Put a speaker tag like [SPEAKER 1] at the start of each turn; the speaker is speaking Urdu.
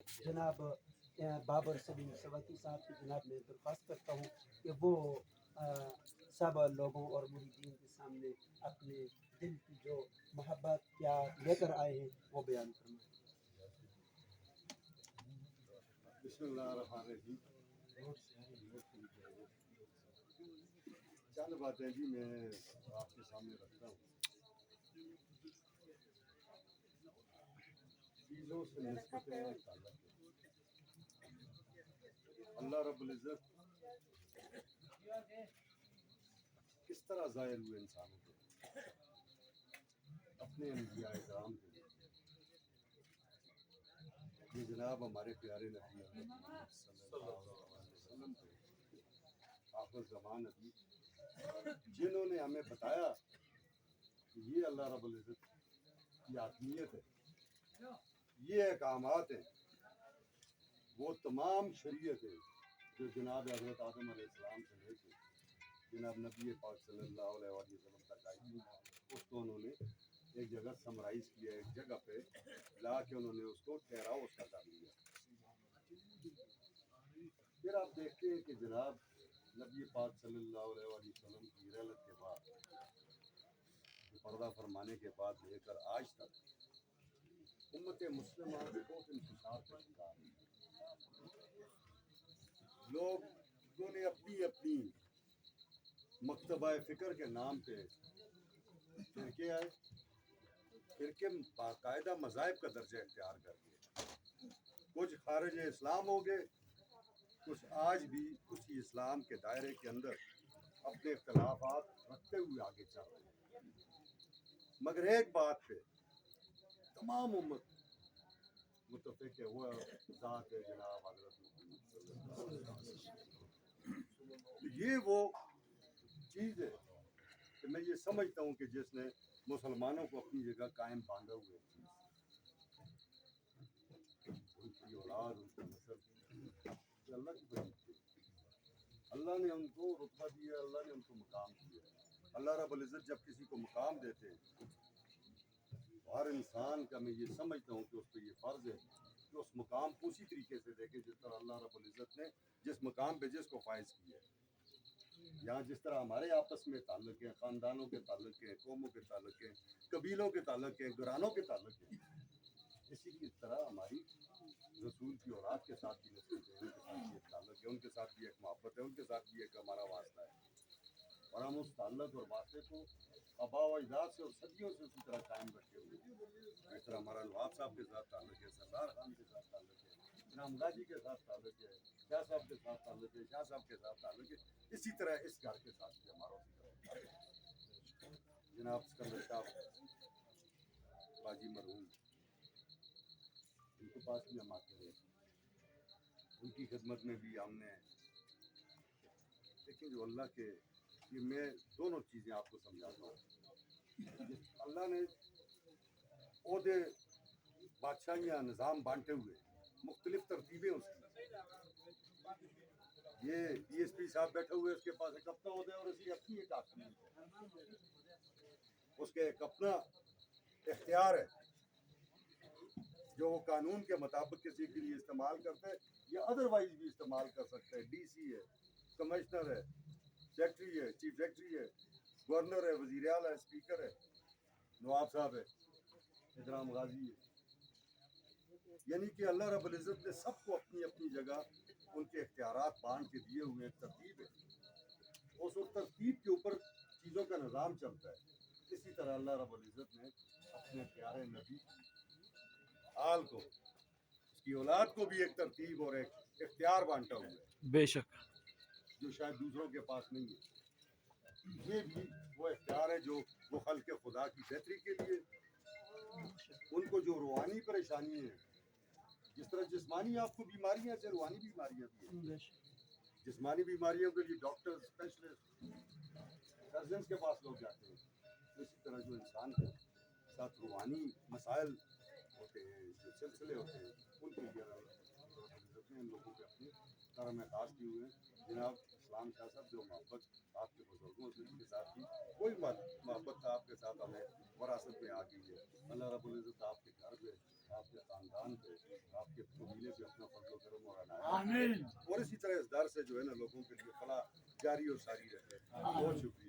[SPEAKER 1] جناب بابر سلیم سواتی صاحب کی جناب میں درخواست کرتا ہوں کہ وہ سب لوگوں اور مریدین کے سامنے اپنے دل کی جو محبت پیار لے کر آئے ہیں وہ بیان فرمائیں۔
[SPEAKER 2] بسم اللہ الرحمن الرحیم۔ چند باتیں جی میں آپ کے سامنے رکھتا ہوں۔ چیزوں سے نسبتیں تعلق اللہ رب العزت کس طرح ظاہر ہوئے انسانوں کے اپنے انبیاء کرام کے لیے۔ یہ جناب ہمارے پیارے نبی محمد صلی اللہ علیہ وسلم تھے، آخر زمان نبی، جنہوں نے ہمیں بتایا کہ یہ اللہ رب العزت کی حاکمیت ہے، یہ احکامات ہیں، وہ تمام شریعت ہے جو جناب حضرت آدم علیہ السلام سے لے کے جناب نبی پاک صلی اللہ علیہ وسلم تک آئی تھی، اس کو انہوں نے ایک جگہ سمرائز کیا، ایک جگہ پہ لا کے انہوں نے اس کو ٹھہراؤ اس کا کر لیا۔ پھر آپ دیکھتے ہیں کہ جناب نبی پاک صلی اللہ علیہ وسلم کی رحلت کے بعد، پردہ فرمانے کے بعد لے کر آج تک امت مسلمہ بہت انتشار کا شکار ہے۔ لوگوں نے اپنی اپنی مکتبہ فکر کے نام پہ فرقے آئے، فرقے باقاعدہ مذاہب کا درجہ اختیار کر گئے، کچھ خارج اسلام ہو گئے، کچھ آج بھی اسی اسلام کے دائرے کے اندر اپنے اختلافات رکھتے ہوئے آگے چل رہے ہیں، مگر ایک بات پہ تمام امت متفق ہے، وہ ذات ہے جناب حضرت محمد صلی اللہ علیہ وسلم۔ یہ وہ چیز ہے کہ میں یہ سمجھتا ہوں کہ جس نے مسلمانوں کو اپنی جگہ قائم باندھا ہوئے، ان کی اولاد، ان کی نسل، یہ اللہ کی وجہ سے اللہ نے ان کو رتبہ دیا، اللہ نے ان کو مقام دیا۔ اللہ رب العزت جب کسی کو مقام دیتے ہیں، ہر انسان کا میں یہ سمجھتا ہوں کہ اس پہ یہ فرض ہے کہ اس مقام کو اسی طریقے سے دیکھے جس طرح اللہ رب العزت نے جس مقام پہ جس کو فائز کیا ہے۔ یہاں جس طرح ہمارے آپس میں تعلق ہے، خاندانوں کے تعلق ہے، قوموں کے تعلق ہے، قبیلوں کے تعلق ہے، گھرانوں کے تعلق ہے، اسی کی طرح ہماری رسول کی اولاد کے ساتھ بھی نسبت ہے، ان کے ساتھ بھی ایک تعلق ہے، ان کے ساتھ بھی ایک محبت ہے، ان کے ساتھ بھی ایک ہمارا واسطہ ہے، اور ہم اس تعلق اور واسطے کو آباء و اجداد سے اور صدیوں سے اسی طرح قائم رکھے ہوئے ہیں۔ جس طرح ہمارا نواب صاحب کے ساتھ تعلق ہے، سردار خان کے ساتھ تعلق ہے، انعام غازی کے ساتھ تعلق ہے، شاہ صاحب کے ساتھ تعلق ہے، شاہ صاحب کے ساتھ تعلق ہے، اسی طرح اس گھر کے ساتھ بھی ہمارا اسی طرح تعلق ہے۔ جناب سکندر صاحب باجی مرحوم، ان کے پاس بھی ہم آتے ہیں، ان کی خدمت میں بھی ہم نے دیکھیں جو اللہ کے، یہ میں دونوں چیزیں آپ کو سمجھاتا ہوں۔ اللہ نے عہدے، بادشاہیاں، نظام بانٹے ہوئے، مختلف ترتیبیں اس کی۔ یہ ڈی ایس پی صاحب بیٹھے ہوئے، اس کے پاس ایک اپنا عہدہ ہے اور اس کی اپنی ایک حاکمیت ہے، اس کے ایک اپنا اختیار ہے جو وہ قانون کے مطابق کسی کے لیے استعمال کرتا ہے یا ادروائز بھی استعمال کر سکتا ہے۔ ڈی سی ہے، کمشنر ہے، سیکٹری ہے، چیف سیکٹری ہے، گورنر ہے، وزیر اعلیٰ ہے، اسپیکر ہے، نواب صاحب ہے، احترام غازی ہے۔ یعنی کہ اللہ رب العزت نے سب کو اپنی اپنی جگہ ان کے اختیارات بانٹ کے دیے ہوئے، ایک ترتیب ہے، اس ترتیب کے اوپر چیزوں کا نظام چلتا ہے۔ اسی طرح اللہ رب العزت نے اپنے پیارے نبی آل کو، اس کی اولاد کو بھی ایک ترتیب اور ایک اختیار بانٹا ہوا ہے،
[SPEAKER 3] بے شک
[SPEAKER 2] جو شاید دوسروں کے پاس نہیں ہے۔ یہ بھی وہ اختیار ہے جو وہ خلق خدا کی بہتری کے لیے، ان کو جو روحانی پریشانی ہے، جس طرح جسمانی آپ کو بیماریاں سے روحانی بیماریاں بھی ہیں، جسمانی بیماریوں کے لیے ڈاکٹر، اسپیشلسٹ، سرجنس کے پاس لوگ جاتے ہیں، اسی طرح جو انسان کے ساتھ روحانی مسائل ہوتے ہیں، جو سلسلے ہوتے ہیں، ان کے لیے ان لوگوں کے اپنے کرم خاص کیے ہوئے ہیں۔ جناب اسلام شاہ صاحب جو محبت آپ کے بزرگوں سے کے ساتھ کی، وہی محبت آپ کے ساتھ ہمیں وراثت میں آ گئی ہے۔ اللہ رب العزت آپ کے گھر میں آپ کے خاندان پہ آپ کے قبیلے پہ اپنا فضل و کرم اور عنایت، اور اسی طرح اس در سے جو ہے نا لوگوں کے لیے فلاح جاری اور ساری رہے. بہت شکریہ.